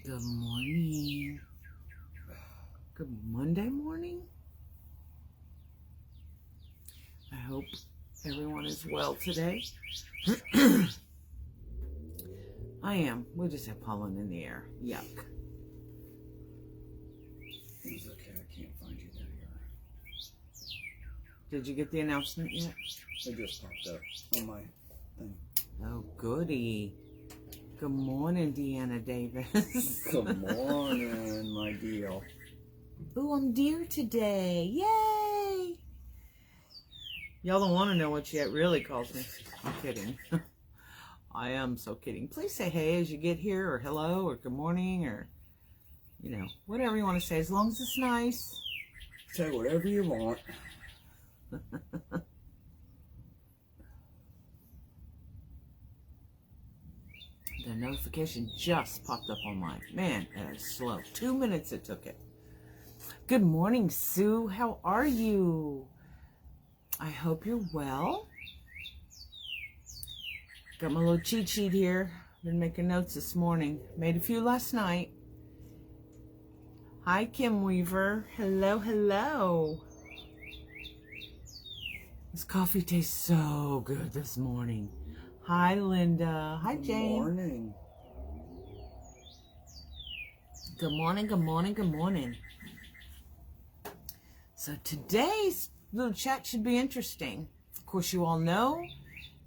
Good morning. Good Monday morning. I hope everyone is well today. I am. We just have pollen in the air. Yuck. It's okay. I can't find you. There you are. Did you get the announcement yet? It just popped up on my thing. Oh, goody. Good morning, Deanna Davis. Good morning, my deal. Ooh, I'm dear today. Yay! Y'all don't want to know what she really calls me. I'm kidding. I am so kidding. Please say hey as you get here, or hello, or good morning, or, you know, whatever you want to say, as long as it's nice. Say whatever you want. The notification just popped up on mine. Man, that is slow. 2 minutes it took it. Good morning, Sue. How are you? I hope you're well. Got my little cheat sheet here. Been making notes this morning. Made a few last night. Hi, Kim Weaver. Hello, hello. This coffee tastes so good this morning. Hi, Linda. Hi, Jane. Good morning. Good morning, good morning, good morning. So today's little chat should be interesting. Of course, you all know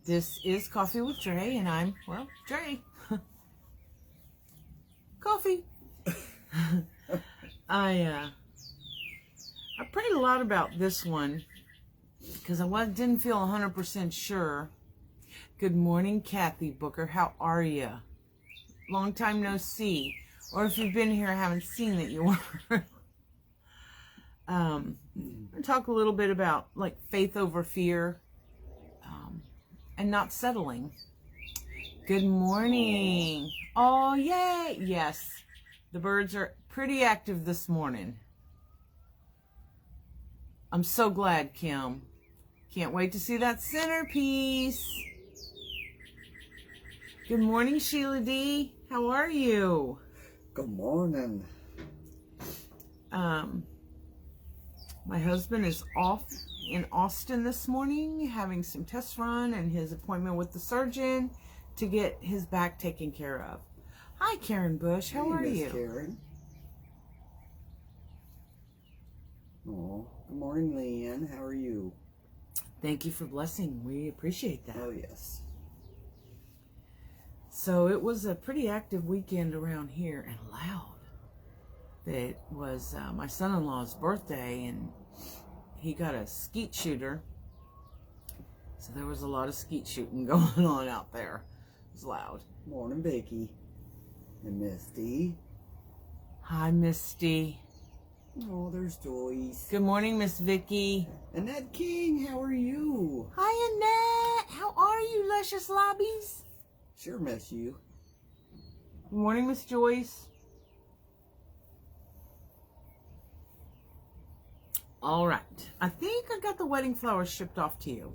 this is Coffee with Drea, and I'm, well, Drea. Coffee. I prayed a lot about this one because I didn't feel 100% sure. Good morning, Kathy Booker. How are you? Long time no see. Or if you've been here, I haven't seen that you were. I'm going to talk a little bit about like faith over fear and not settling. Good morning. Oh, yay. Yes, the birds are pretty active this morning. I'm so glad, Kim. Can't wait to see that centerpiece. Good morning, Sheila D. How are you? Good morning. My husband is off in Austin this morning, having some tests run and his appointment with the surgeon to get his back taken care of. Hi, Karen Bush. How are you? Karen. Oh, good morning, Leanne. How are you? Thank you for blessing. We appreciate that. Oh, yes. So it was a pretty active weekend around here and loud. It was my son-in-law's birthday, and he got a skeet shooter. So there was a lot of skeet shooting going on out there. It was loud. Morning, Vicky. And Misty. Hi, Misty. Oh, there's Joyce. Good morning, Miss Vicky. Annette King, how are you? Hi, Annette. How are you, luscious lobbies? Sure miss you. Good morning, Miss Joyce. All right. I think I got the wedding flowers shipped off to you.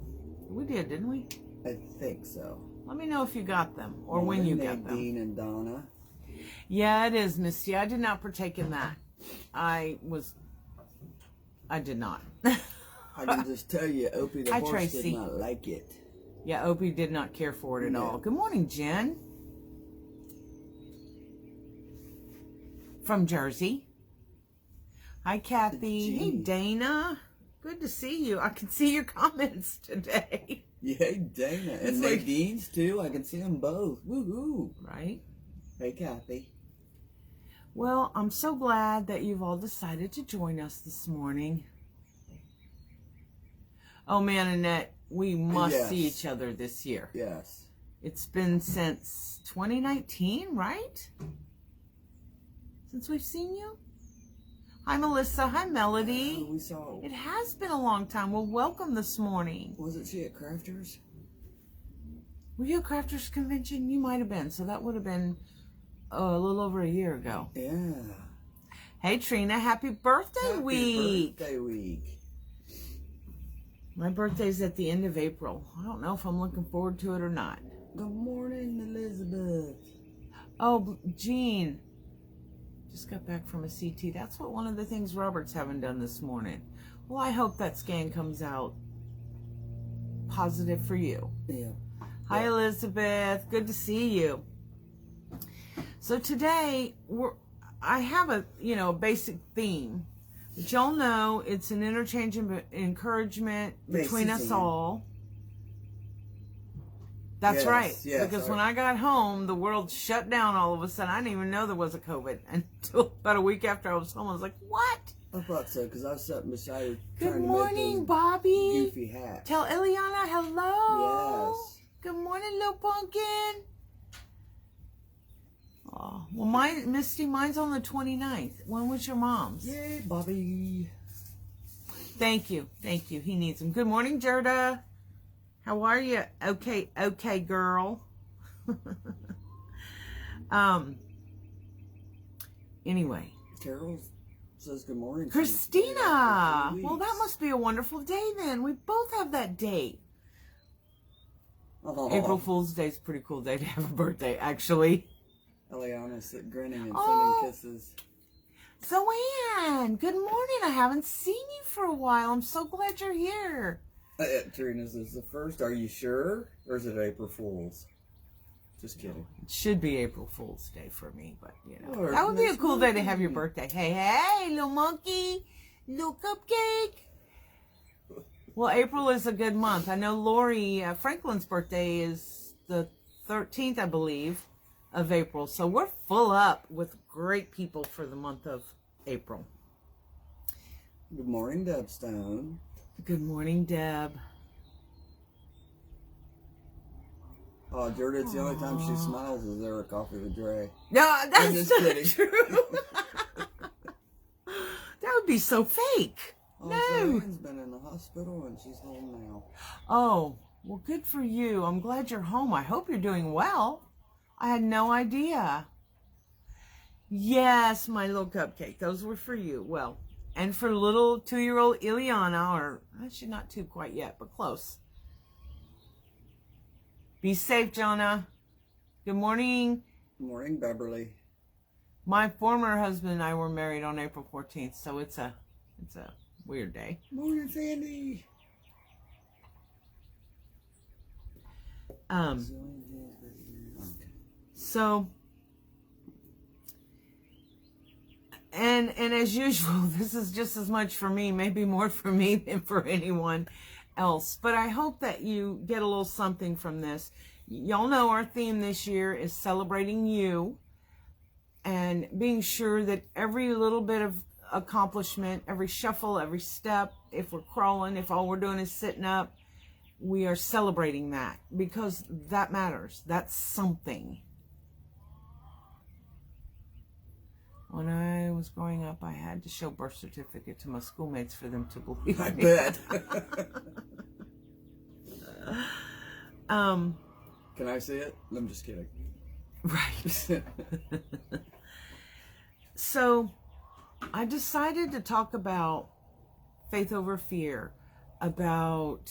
We did, didn't we? I think so. Let me know if you got them or when you got them. Nadine and Donna. Yeah, it is, Misty. I did not partake in that. I did not. I can just tell you, Opie the Hi, horse Tracy. did not like it. Yeah, Opie did not care for it at all. Good morning, Jen. From Jersey. Hi, Kathy. Hey, Dana. Good to see you. I can see your comments today. Yay, Dana. And Nadine's too. I can see them both. Woohoo. Right? Hey, Kathy. Well, I'm so glad that you've all decided to join us this morning. Oh, man, Annette, we must see each other this year. Yes. It's been since 2019, right? Since we've seen you? Hi, Melissa. Hi, Melody. We saw. It has been a long time. Well, welcome this morning. Wasn't she at Crafters? Were you at Crafters Convention? You might have been. So that would have been a little over a year ago. Yeah. Hey, Trina. Happy birthday week. Happy birthday week. My birthday's at the end of April. I don't know if I'm looking forward to it or not. Good morning, Elizabeth. Oh, Jean. Just got back from a CT. That's what one of the things Robert's having done this morning. Well, I hope that scan comes out positive for you. Yeah. Hi, Elizabeth. Good to see you. So today, I have a basic theme. But y'all know it's an interchange of encouragement between us all. That's right. Yes, because when I got home, the world shut down all of a sudden. I didn't even know there was a COVID until about a week after I was home. I was like, what? I thought so, because I was sitting beside her. Good morning, Bobby. Goofy hat. Tell Ileana hello. Yes. Good morning, little pumpkin. Oh, well, Misty, mine's on the 29th. When was your mom's? Yay, Bobby. Thank you. Thank you. He needs them. Good morning, Gerda. How are you? Okay, girl. Anyway. Carol says good morning. Christina. Well, that must be a wonderful day then. We both have that date. Oh. April Fool's Day is a pretty cool day to have a birthday, actually. Eliana's grinning and Oh. sending kisses. Zoanne, good morning. I haven't seen you for a while. I'm so glad you're here. Trina's is the first. Are you sure? Or is it April Fool's? Just kidding. It should be April Fool's Day for me, but Or that would be a Miss cool day to have Monkey. your birthday. Hey, little monkey, little cupcake. Well, April is a good month. I know Lori Franklin's birthday is the 13th, I believe, of April. So we're full up with great people for the month of April. Good morning, Deb Stone. Good morning, Deb. Oh, Jordan, it's the only time she smiles is there a coffee with Drea. No, that's just not kidding. true. That would be so fake. Oh, No. Zoe's been in the hospital and she's home now. Oh, well, good for you. I'm glad you're home. I hope you're doing well. I had no idea. Yes, my little cupcake. Those were for you. Well, and for little 2-year-old Ileana, or actually not 2 quite yet, but close. Be safe, Jonah. Good morning. Good morning, Beverly. My former husband and I were married on April 14th, so it's a weird day. Morning, Sandy. So, and as usual, this is just as much for me, maybe more for me than for anyone else. But I hope that you get a little something from this. Y'all know our theme this year is celebrating you and being sure that every little bit of accomplishment, every shuffle, every step, if we're crawling, if all we're doing is sitting up, we are celebrating that because that matters. That's something. When I was growing up, I had to show birth certificate to my schoolmates for them to believe I me. bet. Can I see it? I'm just kidding. Right. So, I decided to talk about faith over fear, about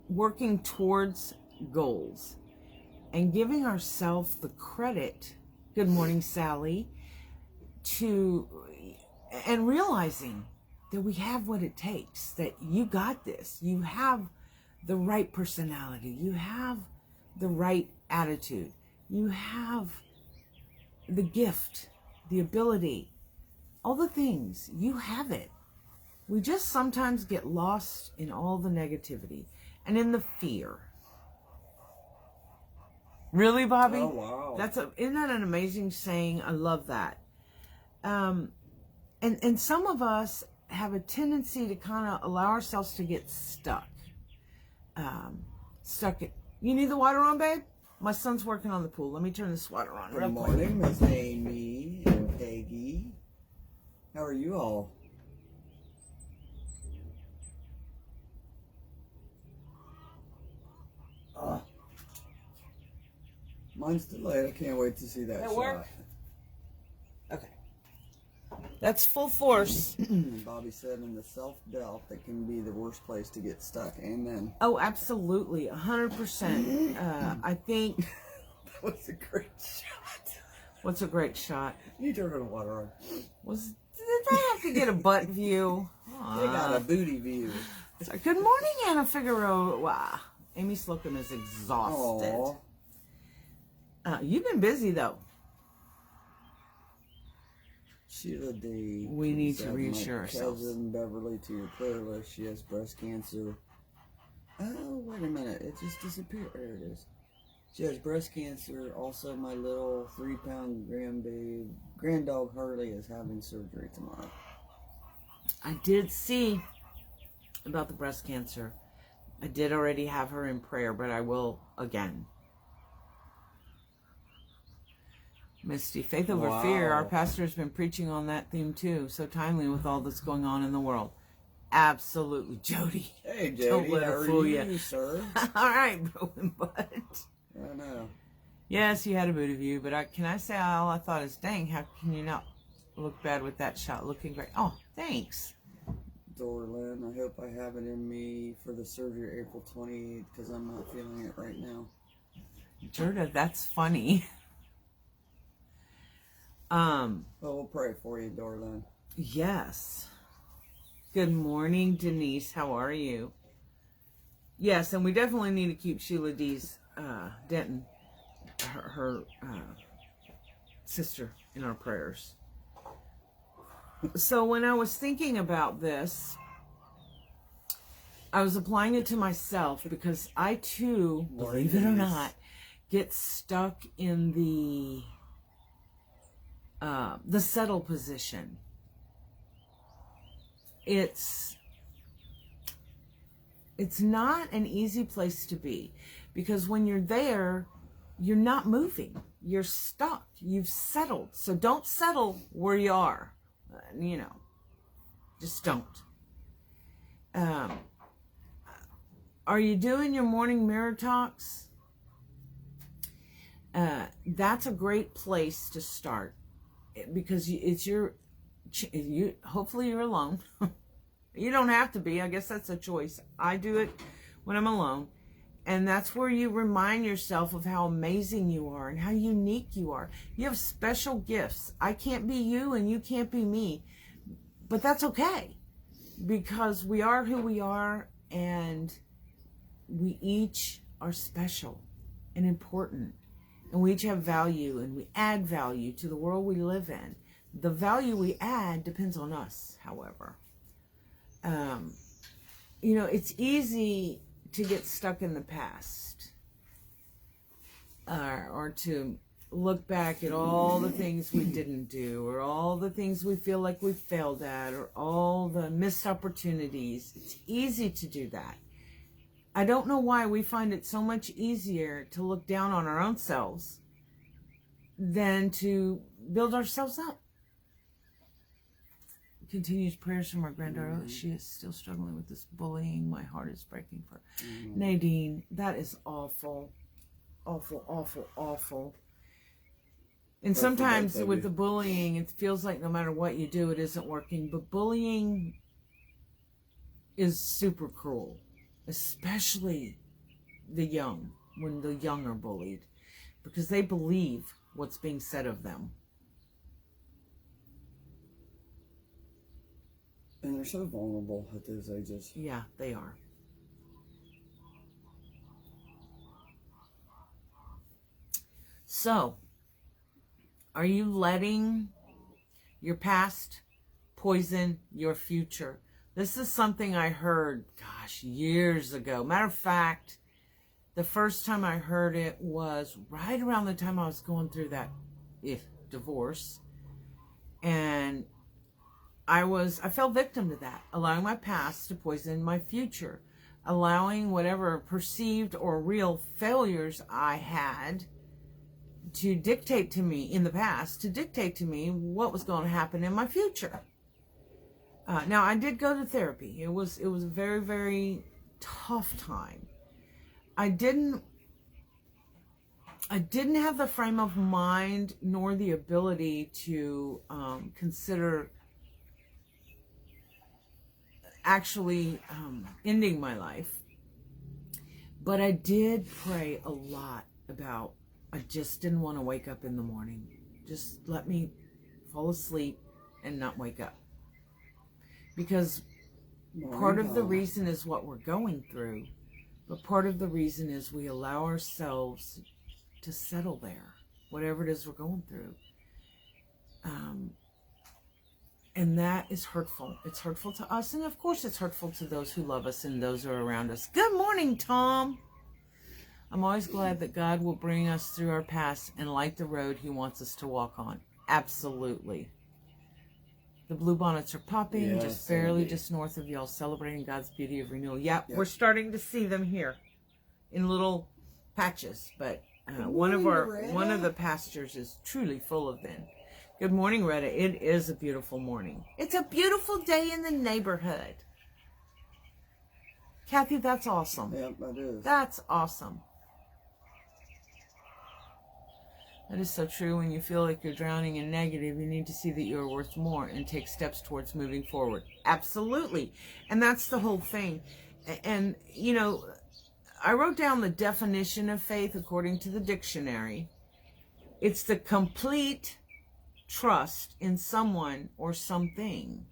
working towards goals and giving ourselves the credit, good morning, Sally, and realizing that we have what it takes, that you got this, you have the right personality, you have the right attitude, you have the gift, the ability, all the things, you have it. We just sometimes get lost in all the negativity and in the fear. Really, Bobby? Oh, wow. Isn't that an amazing saying? I love that. And some of us have a tendency to kind of allow ourselves to get stuck. You need the water on, babe? My son's working on the pool. Let me turn this water on real Good quick. morning, Miss Amy and Peggy. How are you all? Mine's delayed. I can't wait to see that That shot. work? Okay. That's full force. Bobby said in the self-doubt that can be the worst place to get stuck. Amen. Oh, absolutely. 100%. I think... That was a great shot. What's a great shot? You turn the water on. Did I have to get a butt view? They got a booty view. Good morning, Anna Figueroa. Wow. Amy Slocum is exhausted. You've been busy, though. Sheila D. We need to reassure ourselves. Cousin Beverly to your prayer list. She has breast cancer. Oh, wait a minute. It just disappeared. There it is. She has breast cancer. Also, my little 3-pound granddog Harley is having surgery tomorrow. I did see about the breast cancer. I did already have her in prayer, but I will again. Misty, faith over fear. Our pastor has been preaching on that theme too. So timely with all that's going on in the world. Absolutely, Jody. Hey, Jody. Don't let her fool you, sir. All right, bro and butt. I know. Yes, you had a booty view, but can I say all I thought is, dang, how can you not look bad with that shot? Looking great. Oh, thanks. Dorlin, I hope I have it in me for the surgery April 28th because I'm not feeling it right now. Jorda, that's funny. Well, we'll pray for you, Dorlin. Yes. Good morning, Denise. How are you? Yes, and we definitely need to keep Sheila D's Denton, her sister, in our prayers. So when I was thinking about this, I was applying it to myself because I too, believe it or not, get stuck in the settle position. It's not an easy place to be because when you're there, you're not moving. You're stuck. You've settled. So don't settle where you are. Just don't. Are you doing your morning mirror talks? That's a great place to start because it's hopefully you're alone. You don't have to be. I guess that's a choice. I do it when I'm alone. And that's where you remind yourself of how amazing you are and how unique you are. You have special gifts. I can't be you and you can't be me. But that's okay. Because we are who we are and we each are special and important. And we each have value and we add value to the world we live in. The value we add depends on us, however. It's easy to get stuck in the past or to look back at all the things we didn't do or all the things we feel like we failed at or all the missed opportunities. It's easy to do that. I don't know why we find it so much easier to look down on our own selves than to build ourselves up. Continues prayers from our granddaughter. She is still struggling with this bullying. My heart is breaking for her. Nadine, that is awful. Awful, awful, awful. And sometimes with the bullying, it feels like no matter what you do, it isn't working. But bullying is super cruel, especially the young, when the young are bullied, because they believe what's being said of them. And they're so vulnerable at those ages. Yeah, they are. So, are you letting your past poison your future? This is something I heard, years ago. Matter of fact, the first time I heard it was right around the time I was going through that divorce. And I fell victim to that, allowing my past to poison my future, allowing whatever perceived or real failures I had to dictate to me in the past, to dictate to me what was going to happen in my future. Now, I did go to therapy. It was a very, very tough time. I didn't have the frame of mind nor the ability to consider actually ending my life. But I did pray a lot about, I just didn't want to wake up in the morning. Just let me fall asleep and not wake up. Because part of the reason is what we're going through, but part of the reason is we allow ourselves to settle there, whatever it is we're going through. And that is hurtful. It's hurtful to us, and of course it's hurtful to those who love us and those who are around us. Good morning, Tom. I'm always glad that God will bring us through our past and light the road He wants us to walk on. Absolutely. The bluebonnets are popping, just barely just north of y'all, celebrating God's beauty of renewal. Yep, we're starting to see them here in little patches, but one of the pastures is truly full of them. Good morning, Retta. It is a beautiful morning. It's a beautiful day in the neighborhood. Kathy, that's awesome. Yep, that is. That's awesome. That is so true. When you feel like you're drowning in negative, you need to see that you are worth more and take steps towards moving forward. Absolutely. And that's the whole thing. And, you know, I wrote down the definition of faith according to the dictionary. It's the complete trust in someone or something.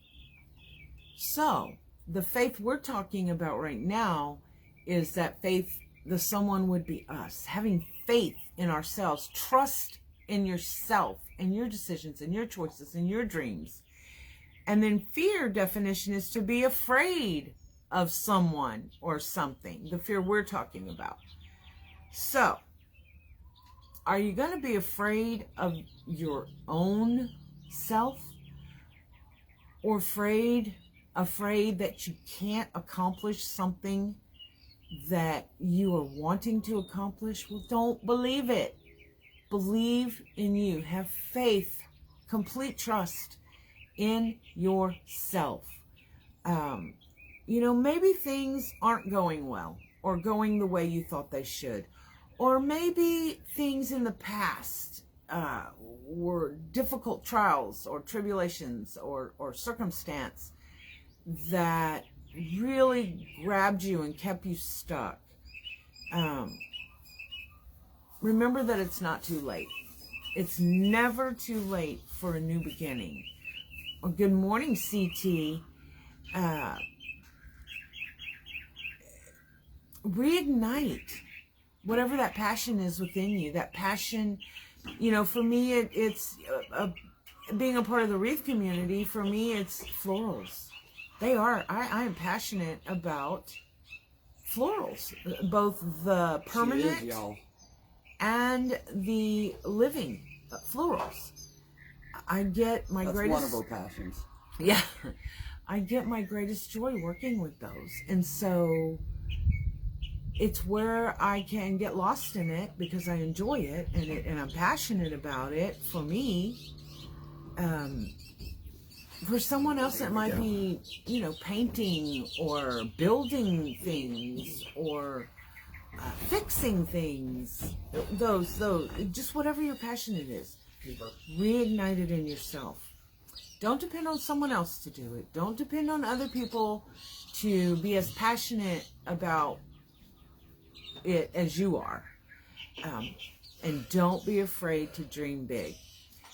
So, the faith we're talking about right now is that faith, the someone would be us. Having faith in ourselves, trust in yourself and your decisions and your choices and your dreams. And then fear definition is to be afraid of someone or something, the fear we're talking about. So, are you going to be afraid of your own self, or afraid that you can't accomplish something that you are wanting to accomplish? Well, don't believe it. Believe in you. Have faith, complete trust in yourself. You know, maybe things aren't going well or going the way you thought they should. Or maybe things in the past were difficult trials or tribulations or circumstance that really grabbed you and kept you stuck. Remember that it's not too late. It's never too late for a new beginning. Well, good morning, CT. Reignite whatever that passion is within you. That passion, you know, for me, it's being a part of the wreath community. For me, it's florals. They are. I am passionate about florals, both the permanent and the living florals. I get my greatest. That's one of our passions. Yeah, I get my greatest joy working with those, and so it's where I can get lost in it because I enjoy it and I'm passionate about it. For me, for someone else, it might be, you know, painting or building things or fixing things. Those, just whatever your passion it is. Reignite it in yourself. Don't depend on someone else to do it. Don't depend on other people to be as passionate about it as you are. And don't be afraid to dream big.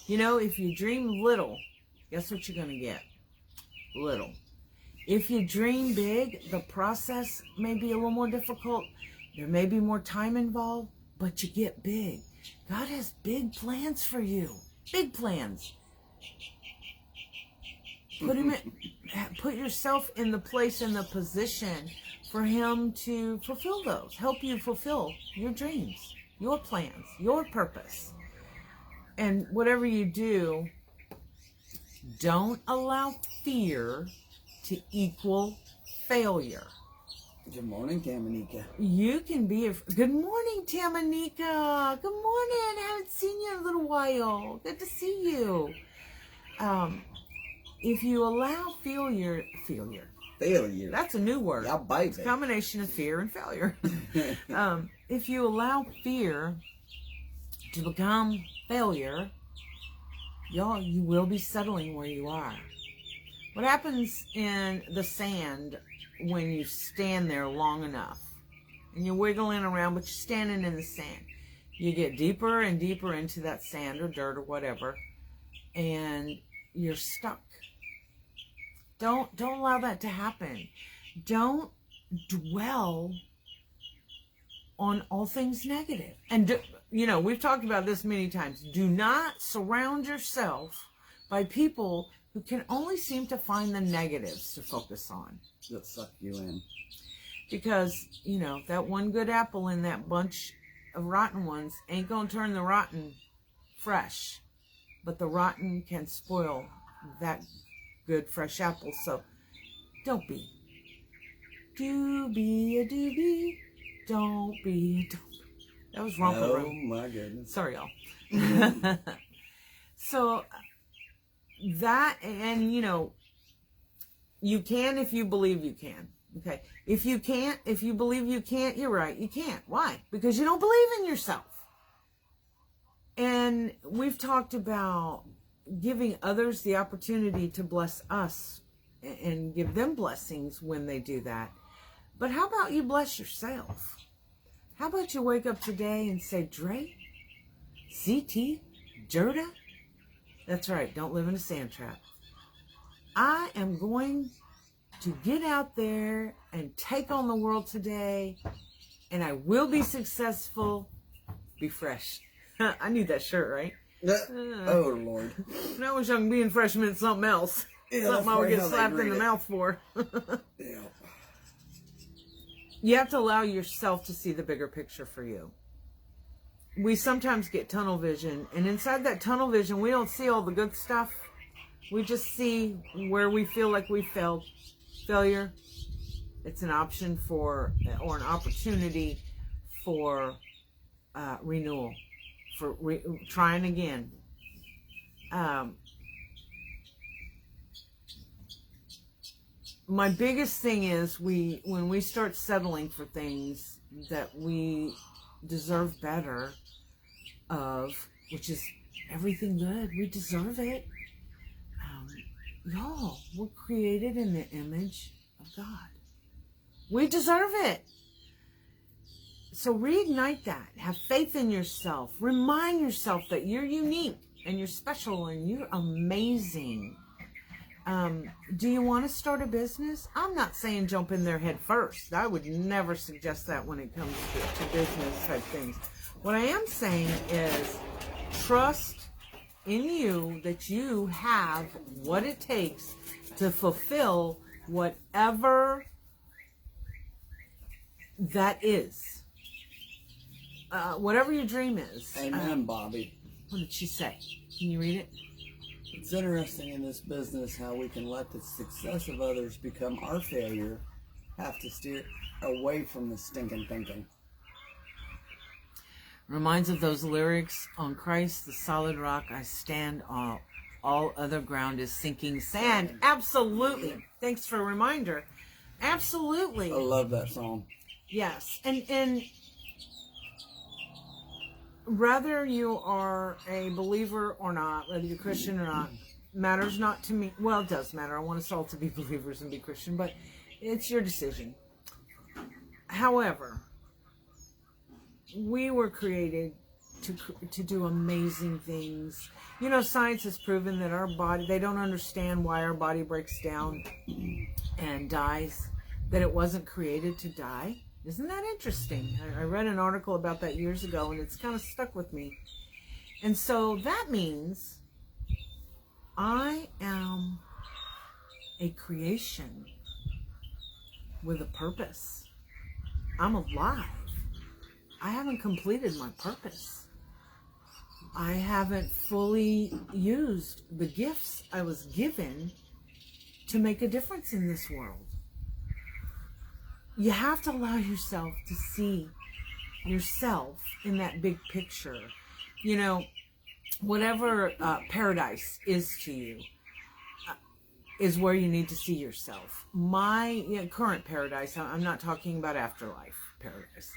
You know, if you dream little, guess what you're going to get? Little. If you dream big, the process may be a little more difficult. There may be more time involved, but you get big. God has big plans for you. Big plans. Put yourself in the place, in the position for Him to fulfill those. Help you fulfill your dreams, your plans, your purpose. And whatever you do, don't allow fear to equal failure. Good morning, Tamanika. You can be a... Good morning, Tamanika. Good morning. I haven't seen you in a little while. Good to see you. If you allow failure. That's a new word. Yeah, baby. It's a combination of fear and failure. If you allow fear to become failure, y'all, you will be settling where you are. What happens in the sand when you stand there long enough and you're wiggling around, but you're standing in the sand? You get deeper and deeper into that sand or dirt or whatever, and you're stuck. Don't allow that to happen. Don't dwell on all things negative. And, we've talked about this many times. Do not surround yourself by people who can only seem to find the negatives to focus on. That suck you in. Because, that one good apple in that bunch of rotten ones ain't going to turn the rotten fresh. But the rotten can spoil that good fresh apple. So don't be. Do be a doobie. Don't be a doobie. That was Romper Room. Oh my goodness. Sorry, y'all. So that, and you can if you believe you can. Okay. If you can't, if you believe you can't, you're right. You can't. Why? Because you don't believe in yourself. And we've talked about giving others the opportunity to bless us and give them blessings when they do that. But how about you bless yourself? How about you wake up today and say, Drea, CT, Gerda? That's right. Don't live in a sand trap. I am going to get out there and take on the world today, and I will be successful. Be fresh. I need that shirt, right? Oh, Lord. I wish I could be in fresh meant something else. Yeah, something I would get slapped in the mouth for. Yeah. You have to allow yourself to see the bigger picture for you. We sometimes get tunnel vision, and inside that tunnel vision, we don't see all the good stuff. We just see where we feel like we failed. Failure, it's an option for, or an opportunity for renewal, for trying again. My biggest thing is when we start settling for things that we deserve better of, which is everything good, we deserve it. Y'all, we're created in the image of God. We deserve it. So reignite that. Have faith in yourself. Remind yourself that you're unique and you're special and you're amazing. Do you want to start a business? I'm not saying jump in there head first. I would never suggest that when it comes to business type things. What I am saying is trust in you that you have what it takes to fulfill whatever that is. Whatever your dream is. Amen, Bobby. What did she say? Can you read it? It's interesting in this business how we can let the success of others become our failure, have to steer away from the stinking thinking. Reminds of those lyrics, on Christ, the solid rock I stand on. All other ground is sinking sand. Absolutely. Thanks for a reminder. Absolutely. I love that song. Yes. And whether you are a believer or not, whether you're Christian or not, matters not to me. Well, it does matter. I want us all to be believers and be Christian, but it's your decision. However, we were created to do amazing things. Science has proven that our body, they don't understand why our body breaks down and dies, that it wasn't created to die. Isn't that interesting? I read an article about that years ago, and it's kind of stuck with me. And so that means I am a creation with a purpose. I'm alive. I haven't completed my purpose. I haven't fully used the gifts I was given to make a difference in this world. You have to allow yourself to see yourself in that big picture. Whatever paradise is to you is where you need to see yourself. My current paradise, I'm not talking about afterlife paradise.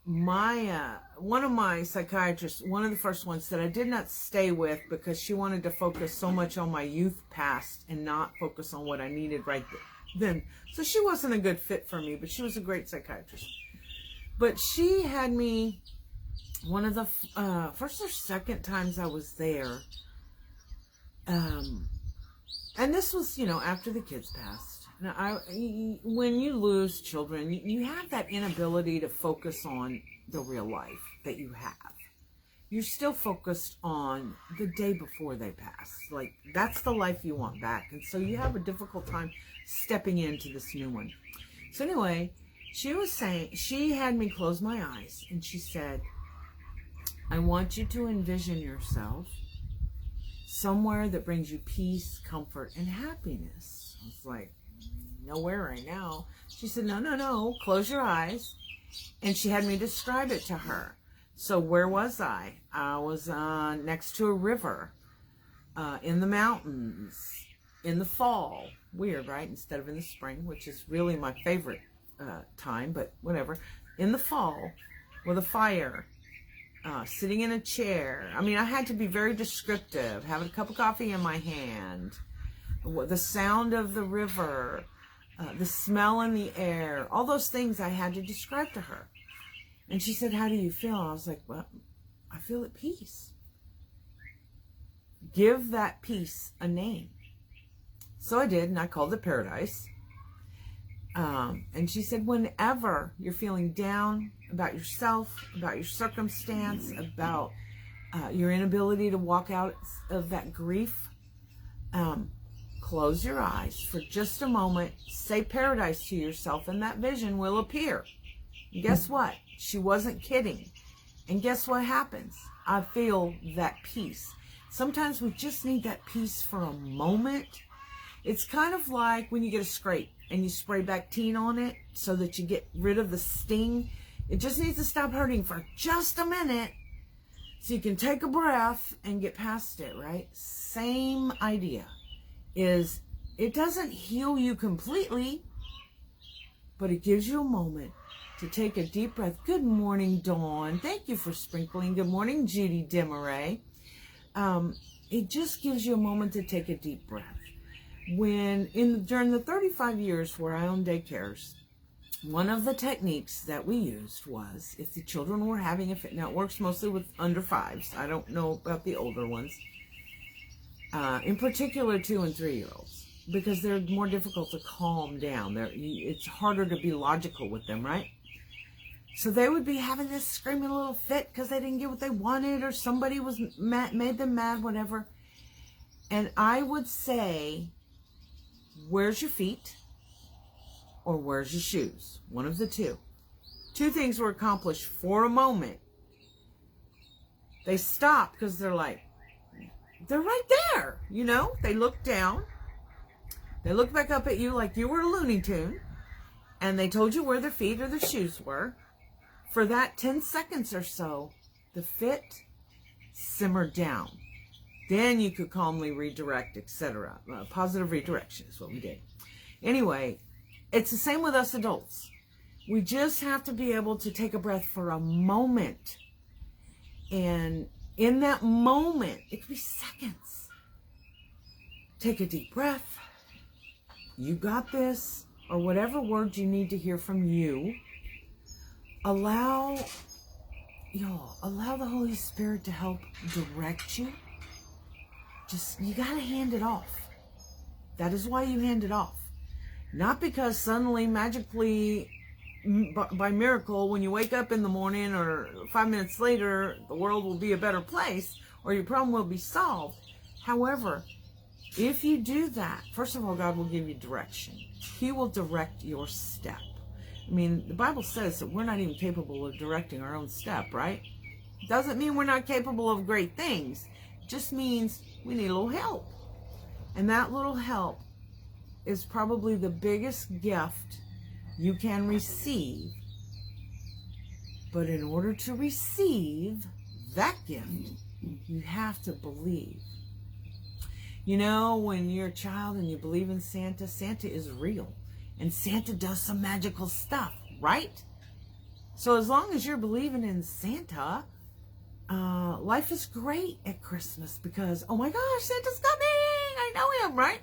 One of my psychiatrists, one of the first ones that I did not stay with because she wanted to focus so much on my youth past and not focus on what I needed right then. So she wasn't a good fit for me, but she was a great psychiatrist. But she had me, one of the first or second times I was there, and this was, after the kids passed. Now, when you lose children, you have that inability to focus on the real life that you have. You're still focused on the day before they pass. Like, that's the life you want back. And so you have a difficult time stepping into this new one. So anyway, she was saying, she had me close my eyes, and she said, I want you to envision yourself somewhere that brings you peace, comfort, and happiness. I was like, nowhere right now. She said, no, close your eyes. And she had me describe it to her. So where was I? I was next to a river, in the mountains, in the fall. Weird, right? Instead of in the spring, which is really my favorite time, but whatever. In the fall, with a fire, sitting in a chair. I mean, I had to be very descriptive, having a cup of coffee in my hand, the sound of the river, the smell in the air, all those things I had to describe to her. And she said, how do you feel? I was like, well, I feel at peace. Give that peace a name. So I did, and I called it paradise. And she said, whenever you're feeling down about yourself, about your circumstance, about your inability to walk out of that grief, close your eyes for just a moment, say paradise to yourself, and that vision will appear. And guess what? She wasn't kidding. And guess what happens? I feel that peace. Sometimes we just need that peace for a moment. It's kind of like when you get a scrape and you spray Bactine on it so that you get rid of the sting. It just needs to stop hurting for just a minute so you can take a breath and get past it, right? Same idea. Is it doesn't heal you completely, but it gives you a moment to take a deep breath. Good morning, Dawn. Thank you for sprinkling. Good morning, Judy Demaray. It just gives you a moment to take a deep breath. During the 35 years where I owned daycares, one of the techniques that we used was, if the children were having a fit, now it works mostly with under 5s. I don't know about the older ones. In particular, 2 and 3-year-olds, because they're more difficult to calm down. It's harder to be logical with them, right? So they would be having this screaming little fit because they didn't get what they wanted, or somebody was made them mad, whatever. And I would say, where's your feet? Or where's your shoes? One of the two. Two things were accomplished for a moment. They stop because they're like, they're right there, They look down. They look back up at you like you were a Looney Tune. And they told you where their feet or their shoes were. For that 10 seconds or so, the fit simmered down. Then you could calmly redirect, etc. Positive redirection is what we did. Anyway, it's the same with us adults. We just have to be able to take a breath for a moment. And in that moment, it could be seconds. Take a deep breath. You got this. Or whatever words you need to hear from you. Allow the Holy Spirit to help direct you. You gotta hand it off. That is why you hand it off. Not because suddenly, magically, by miracle, when you wake up in the morning or 5 minutes later, the world will be a better place or your problem will be solved. However, if you do that, first of all, God will give you direction. He will direct your step. I mean, the Bible says that we're not even capable of directing our own step, right? Doesn't mean we're not capable of great things. It just means we need a little help. And that little help is probably the biggest gift you can receive. But in order to receive that gift, you have to believe. When you're a child and you believe in Santa, Santa is real. And Santa does some magical stuff, right? So as long as you're believing in Santa, life is great at Christmas because, oh my gosh, Santa's coming! I know him, right?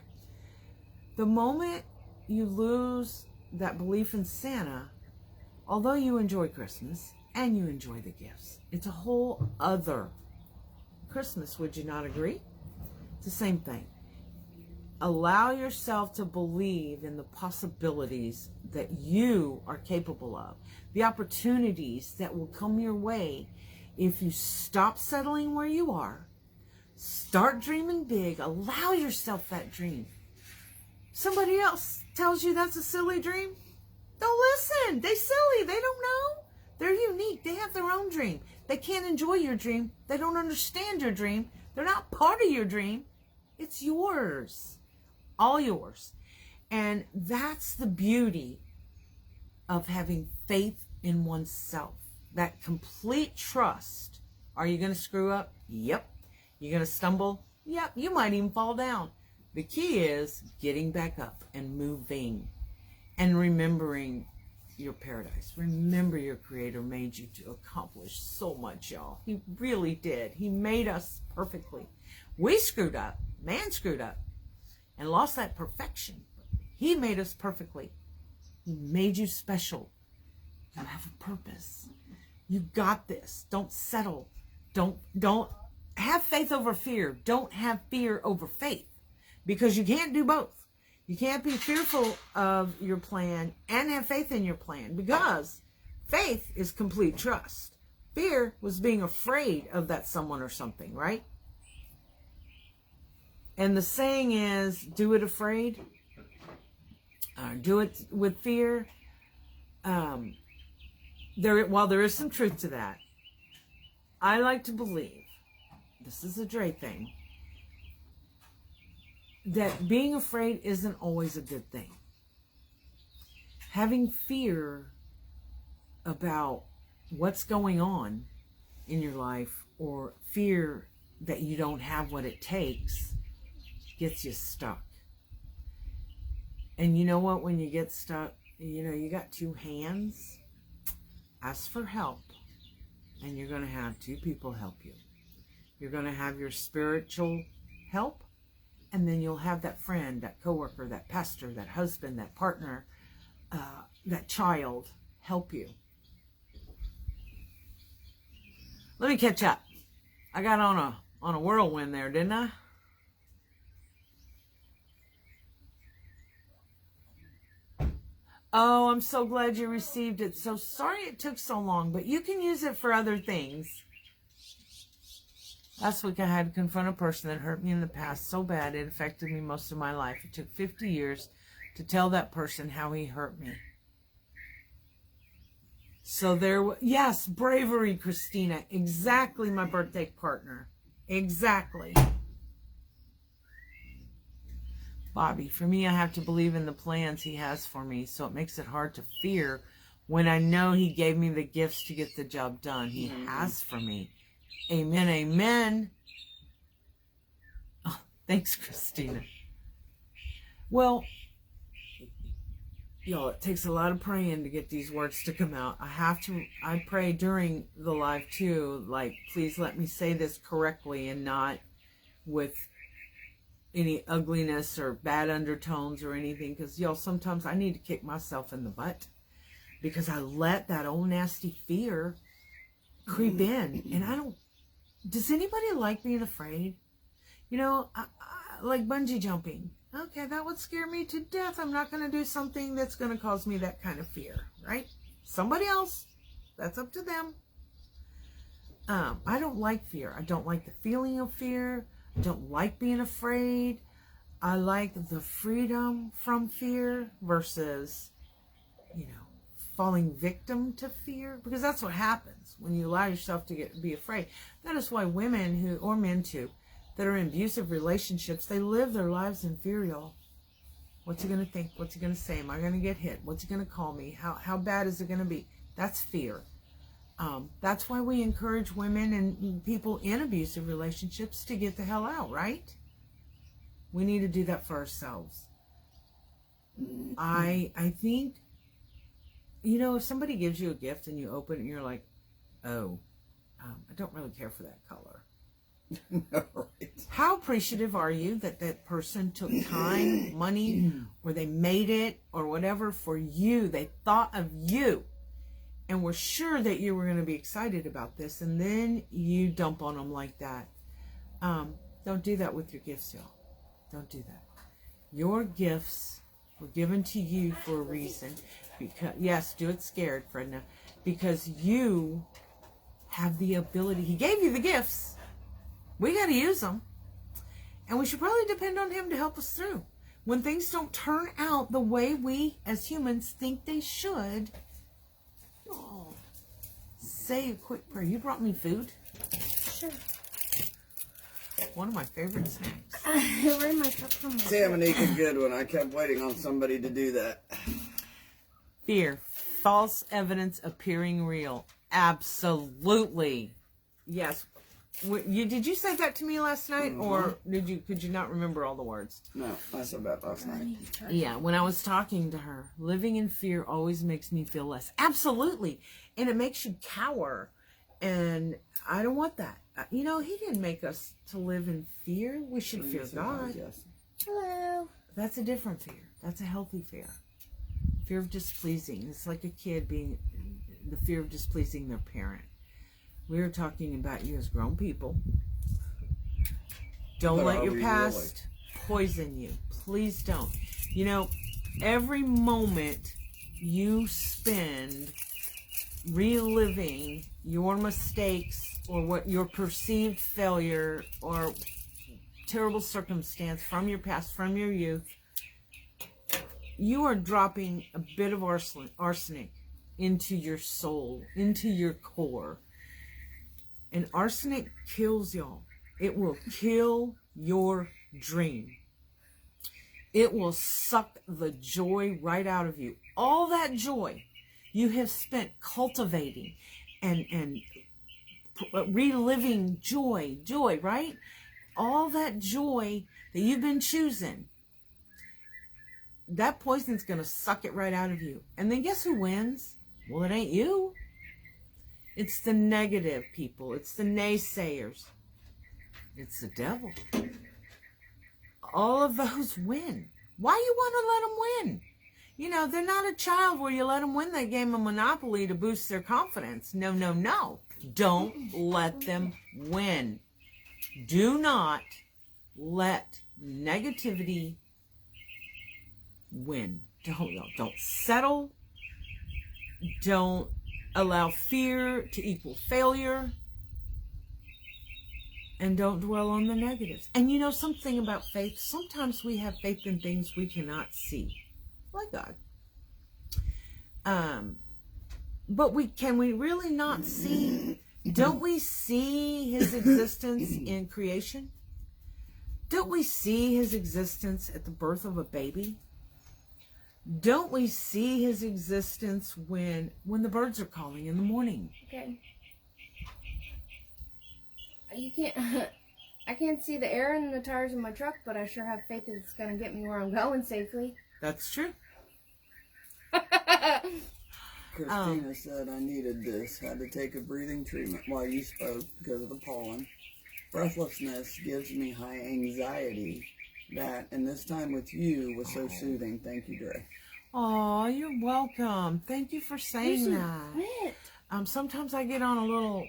The moment you lose that belief in Santa, although you enjoy Christmas and you enjoy the gifts, it's a whole other Christmas. Would you not agree? It's the same thing. Allow yourself to believe in the possibilities that you are capable of, the opportunities that will come your way if you stop settling where you are, start dreaming big, allow yourself that dream. Somebody else tells you that's a silly dream, don't listen. They're silly. They don't know. They're unique. They have their own dream. They can't enjoy your dream. They don't understand your dream. They're not part of your dream. It's yours. All yours. And that's the beauty of having faith in oneself. That complete trust. Are you going to screw up? Yep. You're going to stumble? Yep. You might even fall down. The key is getting back up and moving and remembering your paradise. Remember your Creator made you to accomplish so much, y'all. He really did. He made us perfectly. We screwed up. Man screwed up and lost that perfection. He made us perfectly. He made you special. You have a purpose. You got this. Don't settle. Don't have faith over fear. Don't have fear over faith, because you can't do both. You can't be fearful of your plan and have faith in your plan, because faith is complete trust. Fear was being afraid of that someone or something, right? And the saying is, do it afraid, do it with fear. While there is some truth to that, I like to believe, this is a Drea thing, that being afraid isn't always a good thing. Having fear about what's going on in your life, or fear that you don't have what it takes, gets you stuck. And you know what? When you get stuck, you got two hands. Ask for help, and you're going to have two people help you. You're going to have your spiritual help, and then you'll have that friend, that coworker, that pastor, that husband, that partner, that child help you. Let me catch up. I got on a whirlwind there, didn't I? Oh, I'm so glad you received it. So sorry it took so long, but you can use it for other things. Last week I had to confront a person that hurt me in the past so bad it affected me most of my life. It took 50 years to tell that person how he hurt me. So yes, bravery, Christina. Exactly my birthday partner. Exactly. Bobby, for me, I have to believe in the plans he has for me, so it makes it hard to fear when I know he gave me the gifts to get the job done he has for me. Amen, amen. Oh, thanks, Christina. Well, y'all, it takes a lot of praying to get these words to come out. I pray during the live too, like, please let me say this correctly and not with any ugliness or bad undertones or anything, because y'all, sometimes I need to kick myself in the butt because I let that old nasty fear creep in. And does anybody like being afraid? I like bungee jumping. Okay, that would scare me to death. I'm not going to do something that's going to cause me that kind of fear, right? Somebody else, that's up to them. I don't like fear. I don't like the feeling of fear. I don't like being afraid. I like the freedom from fear versus, falling victim to fear, because that's what happens when you allow yourself to be afraid. That is why women or men too, that are in abusive relationships, they live their lives in fear, y'all. What's he going to think? What's he going to say? Am I going to get hit? What's he going to call me? How bad is it going to be? That's fear. That's why we encourage women and people in abusive relationships to get the hell out, right? We need to do that for ourselves. I think, if somebody gives you a gift and you open it and you're like, oh, I don't really care for that color. Right. How appreciative are you that person took time, money, or they made it or whatever for you? They thought of you. and were sure that you were going to be excited about this, and then you dump on them like that. Don't do that with your gifts, y'all. Don't do that. Your gifts were given to you for a reason. Because, yes, do it scared, Fredna. Because you have the ability. He gave you the gifts. We got to use them. And we should probably depend on him to help us through. When things don't turn out the way we as humans think they should, say a quick prayer. You brought me food? Sure. One of my favorite snacks. Where am I from? Sam and Eke is a good one. I kept waiting on somebody to do that. Fear. False evidence appearing real. Absolutely. Yes. Did you say that to me last night, or could you not remember all the words? No, I said that last night. Yeah, when I was talking to her, living in fear always makes me feel less. Absolutely. And it makes you cower. And I don't want that. He didn't make us to live in fear. We should fear God. Yes. Hello. That's a different fear. That's a healthy fear. Fear of displeasing. It's like a kid being the fear of displeasing their parent. We're talking about you as grown people. Don't let your past poison you. Please don't. Every moment you spend reliving your mistakes or what your perceived failure or terrible circumstance from your past, from your youth, you are dropping a bit of arsenic into your soul, into your core. And arsenic kills y'all. It will kill your dream. It will suck the joy right out of you. All that joy you have spent cultivating and reliving joy, right? All that joy that you've been choosing, that poison's going to suck it right out of you. And then guess who wins? Well, it ain't you. It's the negative people. It's the naysayers. It's the devil. All of those win. Why you want to let them win? They're not a child where you let them win that game of Monopoly to boost their confidence. No, no, no. Don't let them win. Do not let negativity win. Don't settle. Don't allow fear to equal failure. And don't dwell on the negatives. And something about faith, sometimes we have faith in things we cannot see. Like God. But can we really not see? Don't we see his existence in creation? Don't we see his existence at the birth of a baby? Don't we see his existence when the birds are calling in the morning? Okay. You can't. I can't see the air in the tires of my truck, but I sure have faith that it's going to get me where I'm going safely. That's true. Christina said I needed this. Had to take a breathing treatment while you spoke because of the pollen. Breathlessness gives me high anxiety. That and this time with you was so soothing. Thank you, Drea. Oh, you're welcome. Thank you for saying that. Sometimes I get on a little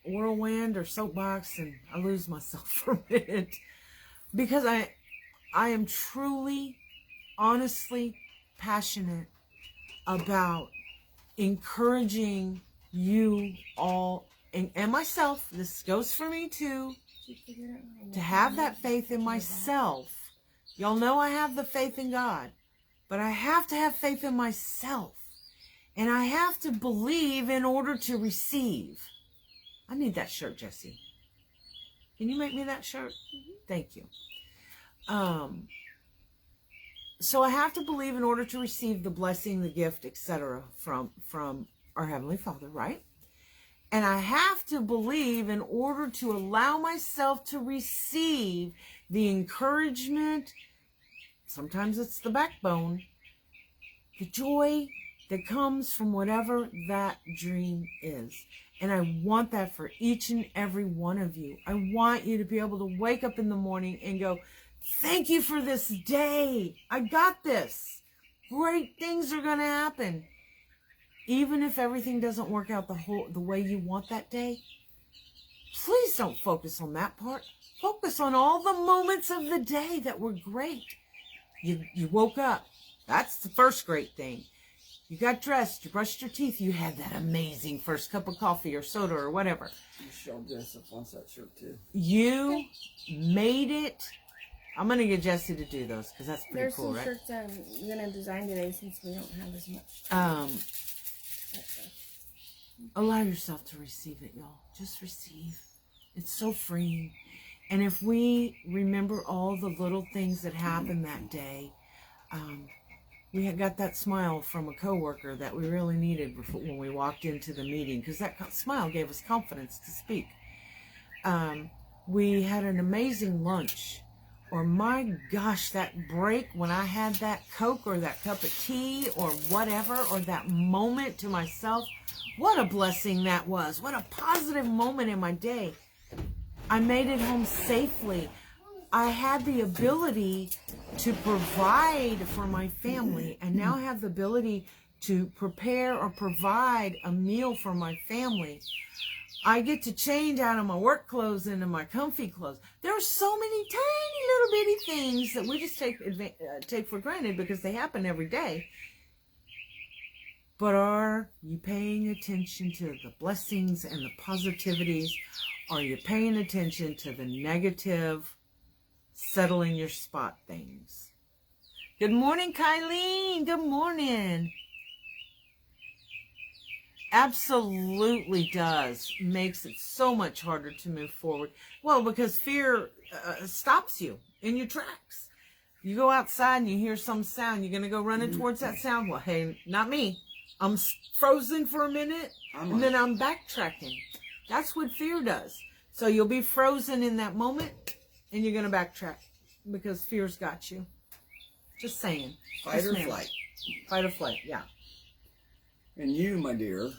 whirlwind or soapbox and I lose myself for a minute because I am truly, honestly passionate about encouraging you all and myself. This goes for me too, to have that faith in myself. Y'all know I have the faith in God, but I have to have faith in myself, and I have to believe in order to receive. I need that shirt, Jesse. Can you make me that shirt? Thank you. So I have to believe in order to receive the blessing, the gift, etc. from our Heavenly Father, right? And I have to believe in order to allow myself to receive the encouragement. Sometimes it's the backbone, the joy that comes from whatever that dream is. And I want that for each and every one of you. I want you to be able to wake up in the morning and go, thank you for this day. I got this. Great things are going to happen. even if everything doesn't work out the way you want that day, please don't focus on that part. Focus on all the moments of the day that were great. You woke up. That's the first great thing. You got dressed. You brushed your teeth. You had that amazing first cup of coffee or soda or whatever. Michelle Jessup wants that shirt too. You made it. I'm going to get Jesse to do those because that's pretty cool, right? There's some shirts I'm going to design today since we don't have as much. Allow yourself to receive it, y'all. Just receive. It's so freeing. And if we remember all the little things that happened that day, we had got that smile from a coworker that we really needed when we walked into the meeting, because that smile gave us confidence to speak. We had an amazing lunch. Or my gosh, that break when I had that Coke or that cup of tea or whatever, or that moment to myself, what a blessing that was. What a positive moment in my day. I made it home safely. I had the ability to provide for my family, and now I have the ability to prepare or provide a meal for my family. I get to change out of my work clothes into my comfy clothes. There are so many tiny little bitty things that we just take for granted because they happen every day. But are you paying attention to the blessings and the positivities? Are you paying attention to the negative, settle in your spot things? Good morning, Kylene. Good morning. Absolutely does. Makes it so much harder to move forward. Well, because fear stops you in your tracks. You go outside and you hear some sound. You're going to go running towards that sound. Well, hey, not me. I'm frozen for a minute, and then I'm backtracking. That's what fear does. So you'll be frozen in that moment, and you're going to backtrack because fear's got you. Just saying. Fight or flight. Fight or flight, yeah. And you, my dear,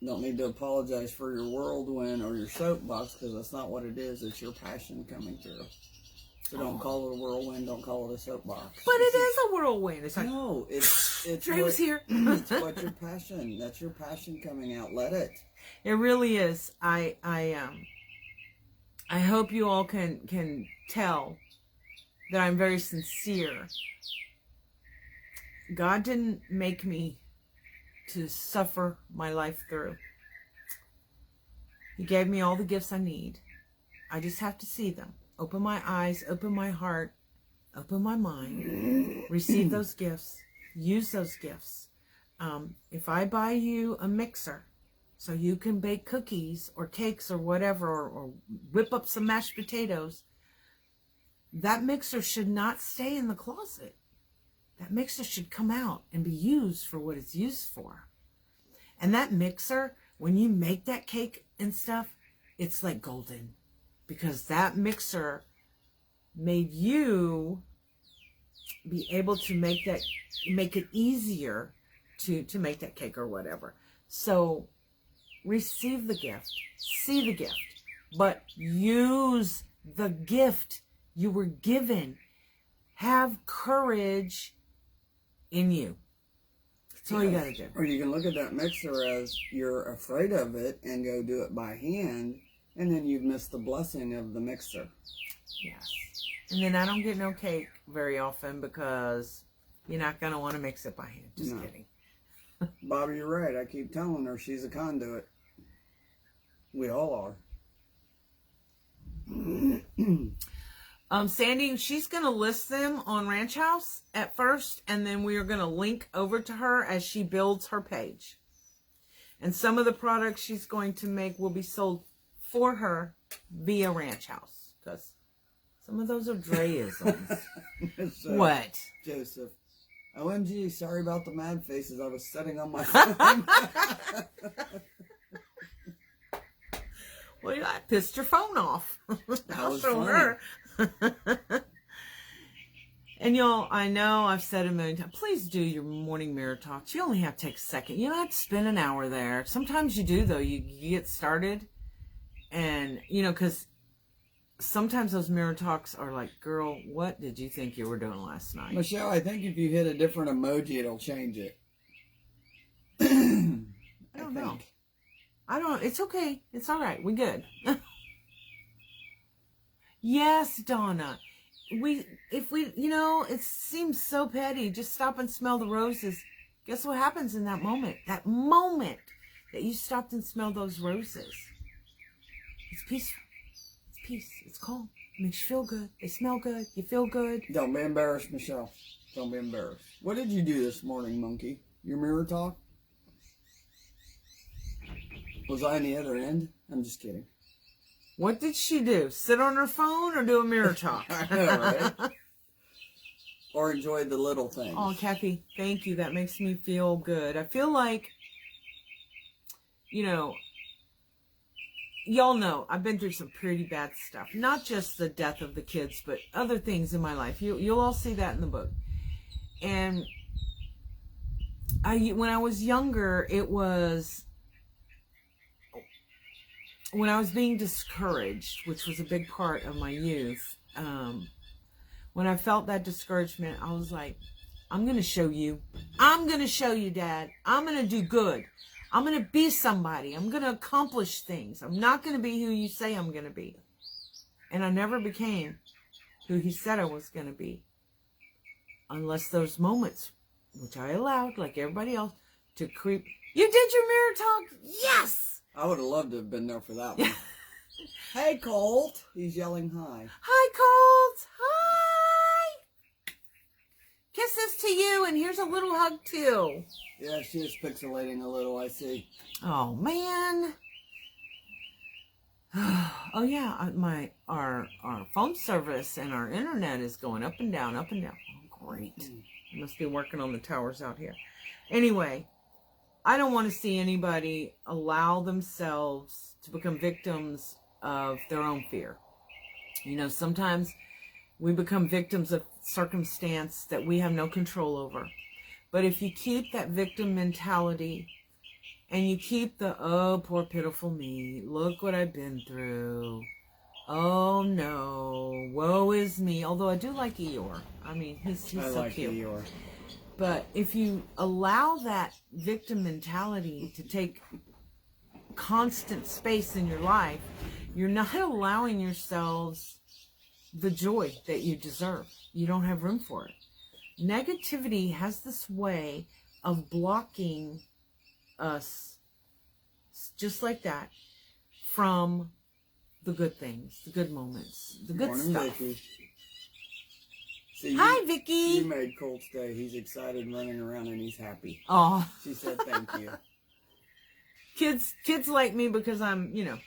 don't need to apologize for your whirlwind or your soapbox, because that's not what it is. It's your passion coming through. So don't call it a whirlwind. Don't call it a soapbox. But it is a whirlwine. It's like, no, it's Drea was here. It's what your passion. That's your passion coming out. Let it. It really is. I hope you all can tell that I'm very sincere. God didn't make me to suffer my life through. He gave me all the gifts I need. I just have to see them. Open my eyes, open my heart, open my mind, receive those gifts, use those gifts. If I buy you a mixer so you can bake cookies or cakes or whatever, or whip up some mashed potatoes, that mixer should not stay in the closet. That mixer should come out and be used for what it's used for. And that mixer, when you make that cake and stuff, it's like golden. Because that mixer made you be able to make it easier to make that cake or whatever. So receive the gift, see the gift, but use the gift you were given. Have courage in you. That's all you gotta do. Or you can look at that mixer as you're afraid of it and go do it by hand, and then you've missed the blessing of the mixer. Yes. And then I don't get no cake very often because you're not gonna want to mix it by hand. Just kidding. Bobby, you're right. I keep telling her she's a conduit. We all are. Sandy, she's going to list them on Ranch House at first, and then we are going to link over to her as she builds her page. And some of the products she's going to make will be sold for her via Ranch House, because some of those are Dreaisms. What? Joseph. OMG, sorry about the mad faces. I was setting on my phone. Well, I pissed your phone off. I'll show her. And y'all, I know I've said a million times, please do your morning mirror talks. You only have to take a second. You don't have to spend an hour there. Sometimes you do, though. You get started. And, because sometimes those mirror talks are like, girl, what did you think you were doing last night? Michelle, I think if you hit a different emoji, it'll change it. don't know. It's okay. It's all right. We good. Yes, Donna. It seems so petty. Just stop and smell the roses. Guess what happens in that moment? That moment that you stopped and smelled those roses. It's peaceful. It's peace. It's calm. It makes you feel good. They smell good. You feel good. Don't be embarrassed, Michelle. Don't be embarrassed. What did you do this morning, Monkey? Your mirror talk? Was I on the other end? I'm just kidding. What did she do? Sit on her phone or do a mirror talk? I know, right? Or enjoy the little things. Oh, Kathy, thank you. That makes me feel good. I feel like, y'all know I've been through some pretty bad stuff. Not just the death of the kids, but other things in my life. You'll all see that in the book. And when I was younger, it was when I was being discouraged, which was a big part of my youth. When I felt that discouragement, I was like, I'm going to show you. I'm going to show you, Dad. I'm going to do good. I'm going to be somebody. I'm going to accomplish things. I'm not going to be who you say I'm going to be. And I never became who he said I was going to be. Unless those moments, which I allowed, like everybody else, to creep. You did your mirror talk? Yes! I would have loved to have been there for that one. Hey, Colt. He's yelling hi. Hi, Colt. Hi. Kisses to you, and here's a little hug, too. Yeah, she is pixelating a little, I see. Oh, man. Oh, yeah. Our phone service and our internet is going up and down, up and down. Oh, great. I must be working on the towers out here. Anyway, I don't want to see anybody allow themselves to become victims of their own fear. Sometimes we become victims of circumstance that we have no control over. But if you keep that victim mentality and you keep the, oh, poor pitiful me, look what I've been through. Oh, no, woe is me. Although I do like Eeyore. I mean, he's so like cute. Eeyore. But if you allow that victim mentality to take constant space in your life, you're not allowing yourselves the joy that you deserve. You don't have room for it. Negativity has this way of blocking us, just like that, from the good things, the good moments, the good Morning, stuff. Vicky. See, Hi, Vicky. You made Colt's day. He's excited and running around and he's happy. Oh, She said thank you. kids like me because I'm, Goofy.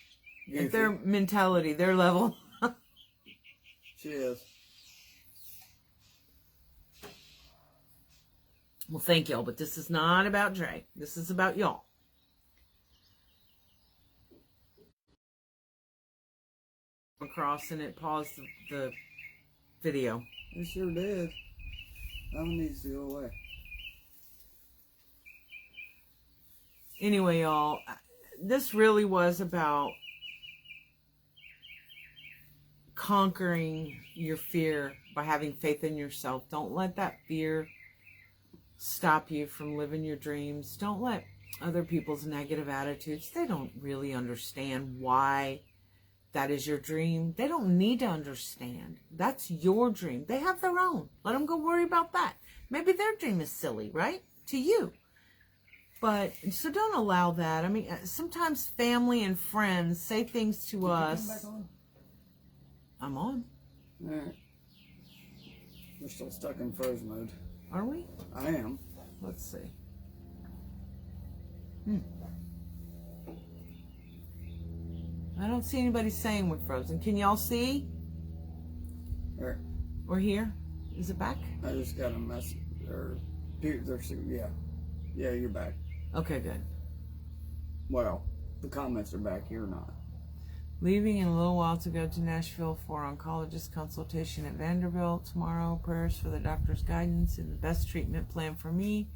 at their mentality, their level. She is. Well, thank y'all, but this is not about Dre. This is about y'all. Across and it paused the video. It sure did. That one needs to go away. Anyway, y'all, this really was about conquering your fear by having faith in yourself. Don't let that fear stop you from living your dreams. Don't let other people's negative attitudes, they don't really understand why that is your dream. They don't need to understand. That's your dream. They have their own. Let them go worry about that. Maybe their dream is silly, right? To you. But, so don't allow that. I mean, sometimes family and friends say things to us. Come back on? I'm on. Alright. We're still stuck in froze mode. Are we? I am. Let's see. I don't see anybody saying we're frozen. Can y'all see? Alright. Or hear? Is it back? I just got a message. Yeah. Yeah, you're back. Okay, good. Well, the comments are back. You're not. Leaving in a little while to go to Nashville for oncologist consultation at Vanderbilt tomorrow. Prayers for the doctor's guidance and the best treatment plan for me.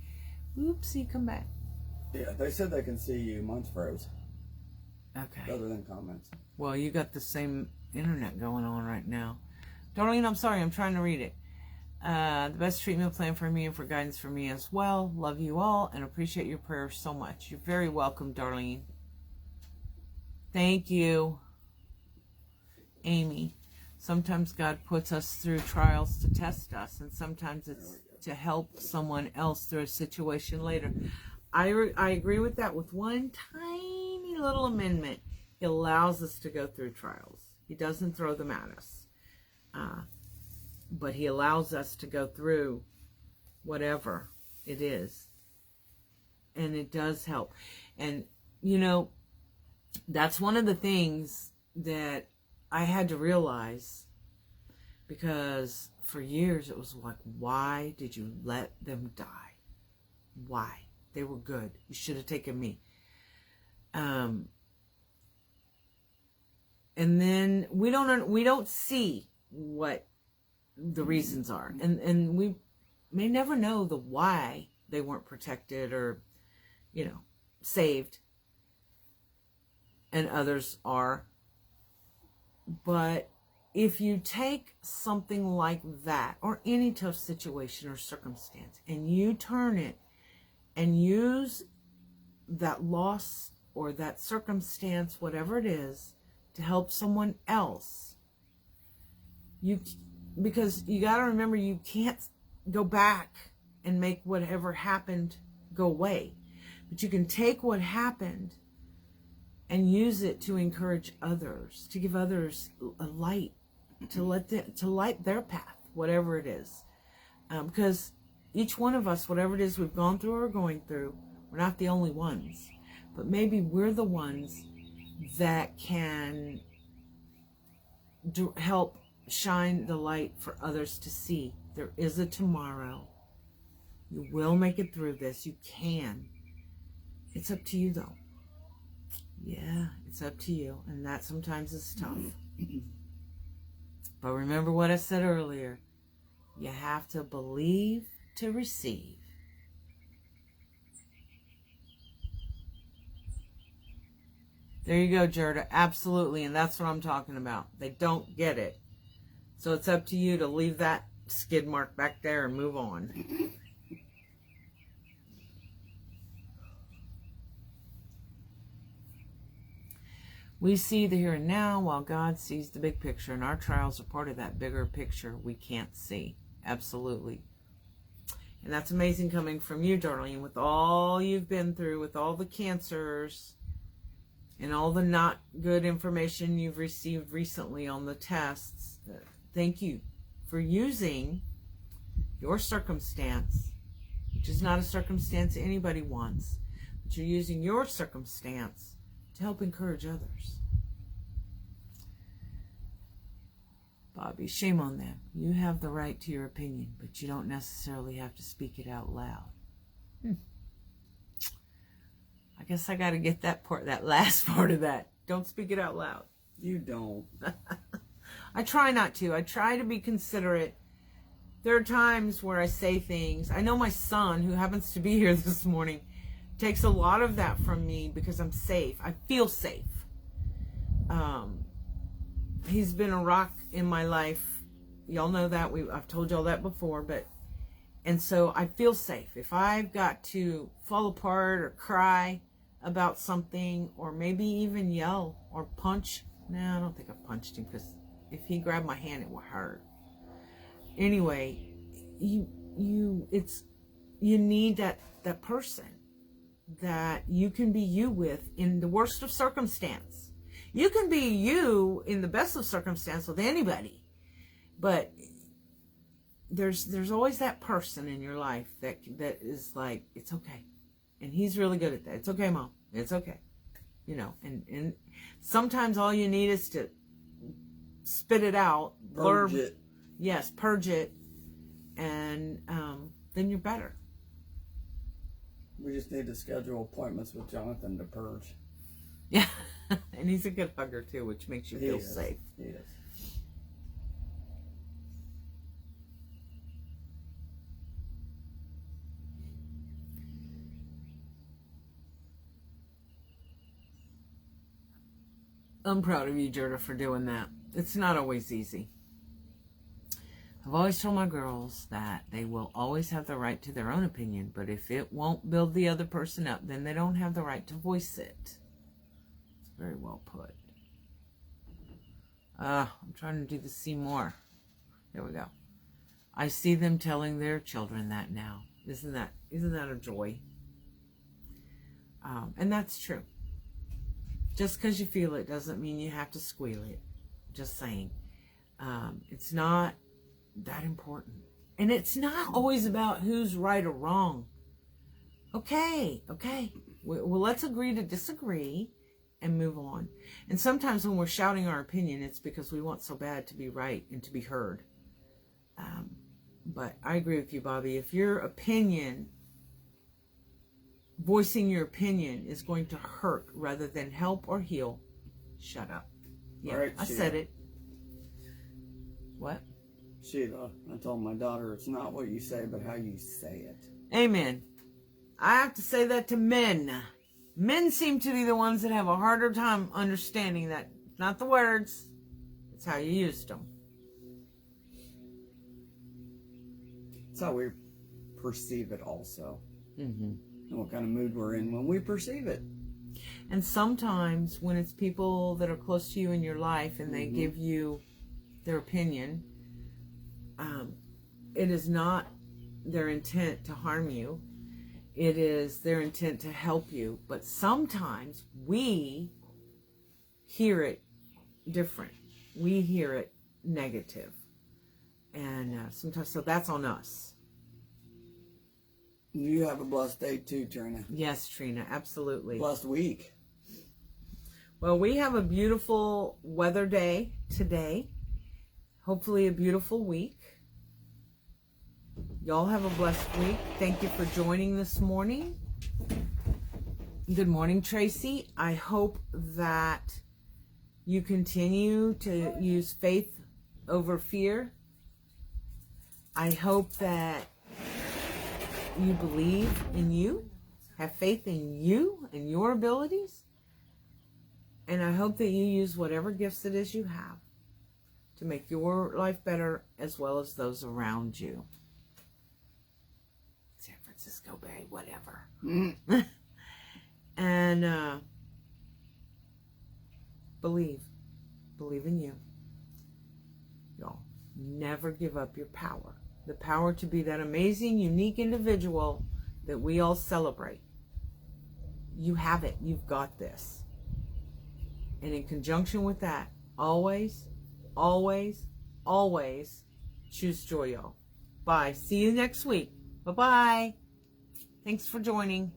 Oopsie, come back. Yeah, they said they can see you. Mine's froze. Okay. Other than comments. Well, you got the same internet going on right now. Darlene, I'm sorry. I'm trying to read it. The best treatment plan for me and for guidance for me as well. Love you all and appreciate your prayers so much. You're very welcome, Darlene. Thank you, Amy. Sometimes God puts us through trials to test us, and sometimes it's to help someone else through a situation later. I agree with that with one tiny little amendment. He allows us to go through trials. He doesn't throw them at us. But he allows us to go through whatever it is. And it does help. And, you know, that's one of the things that I had to realize, because for years it was like, why did you let them die? Why? They were good. You should have taken me. And then we don't see what the reasons are, and we may never know the why they weren't protected or, you know, saved, and others are. But if you take something like that, or any tough situation or circumstance, and you turn it and use that loss or that circumstance, whatever it is, to help someone else, because you got to remember, you can't go back and make whatever happened go away. But you can take what happened and use it to encourage others, to give others a light, to light their path, whatever it is. Because each one of us, whatever it is we've gone through or are going through, we're not the only ones. But maybe we're the ones that can help shine the light for others to see. There is a tomorrow. You will make it through this. You can. It's up to you, though. Yeah, it's up to you. And that sometimes is tough. But remember what I said earlier. You have to believe to receive. There you go, Gerda. Absolutely. And that's what I'm talking about. They don't get it. So it's up to you to leave that skid mark back there and move on. We see the here and now while God sees the big picture, and our trials are part of that bigger picture we can't see. Absolutely. And that's amazing coming from you, Darlene, with all you've been through, with all the cancers and all the not good information you've received recently on the tests. Thank you for using your circumstance, which is not a circumstance anybody wants, but you're using your circumstance to help encourage others. Bobby, shame on them. You have the right to your opinion, but you don't necessarily have to speak it out loud. I guess I got to get that last part of that. Don't speak it out loud. You don't. I try not to. I try to be considerate. There are times where I say things. I know my son, who happens to be here this morning, takes a lot of that from me because I'm safe. I feel safe. He's been a rock in my life. Y'all know that. I've told y'all that before. And so I feel safe. If I've got to fall apart or cry about something, or maybe even yell or punch. No, I don't think I punched him, because if he grabbed my hand, it would hurt. Anyway, you need that person that you can be you with in the worst of circumstance. You can be you in the best of circumstance with anybody, but there's always that person in your life that is like, it's okay. And he's really good at that. It's okay, Mom. It's okay. You know, and sometimes all you need is to spit it out. Purge it. Yes, purge it. And then you're better. We just need to schedule appointments with Jonathan to purge. Yeah. And he's a good hugger too, which makes you feel safe. He is. I'm proud of you, Gerda, for doing that. It's not always easy. I've always told my girls that they will always have the right to their own opinion, but if it won't build the other person up, then they don't have the right to voice it. It's very well put. I'm trying to do the see more. There we go. I see them telling their children that now. Isn't that a joy? And that's true. Just because you feel it doesn't mean you have to squeal it. Just saying. It's not that important. And it's not always about who's right or wrong. Okay. Well, let's agree to disagree and move on. And sometimes when we're shouting our opinion, it's because we want so bad to be right and to be heard. But I agree with you, Bobby. If your opinion, voicing your opinion is going to hurt rather than help or heal, shut up. Yeah, right, I said it. What? Sheila, I told my daughter it's not what you say, but how you say it. Amen. I have to say that to men. Men seem to be the ones that have a harder time understanding that it's not the words, it's how you used them. It's how we perceive it also. Mm-hmm. And what kind of mood we're in when we perceive it. And sometimes when it's people that are close to you in your life and they give you their opinion, it is not their intent to harm you. It is their intent to help you. But sometimes we hear it different. We hear it negative. And sometimes, so that's on us. You have a blessed day too, Trina. Yes, Trina, absolutely. Blessed week. Well, we have a beautiful weather day today. Hopefully a beautiful week. Y'all have a blessed week. Thank you for joining this morning. Good morning, Tracy. I hope that you continue to use faith over fear. I hope that you believe in you, have faith in you and your abilities. And I hope that you use whatever gifts it is you have to make your life better as well as those around you. San Francisco Bay, whatever. And believe in you. Y'all, never give up your power. The power to be that amazing, unique individual that we all celebrate. You have it. You've got this. And in conjunction with that, always, always, always choose joy, y'all. Bye. See you next week. Bye-bye. Thanks for joining.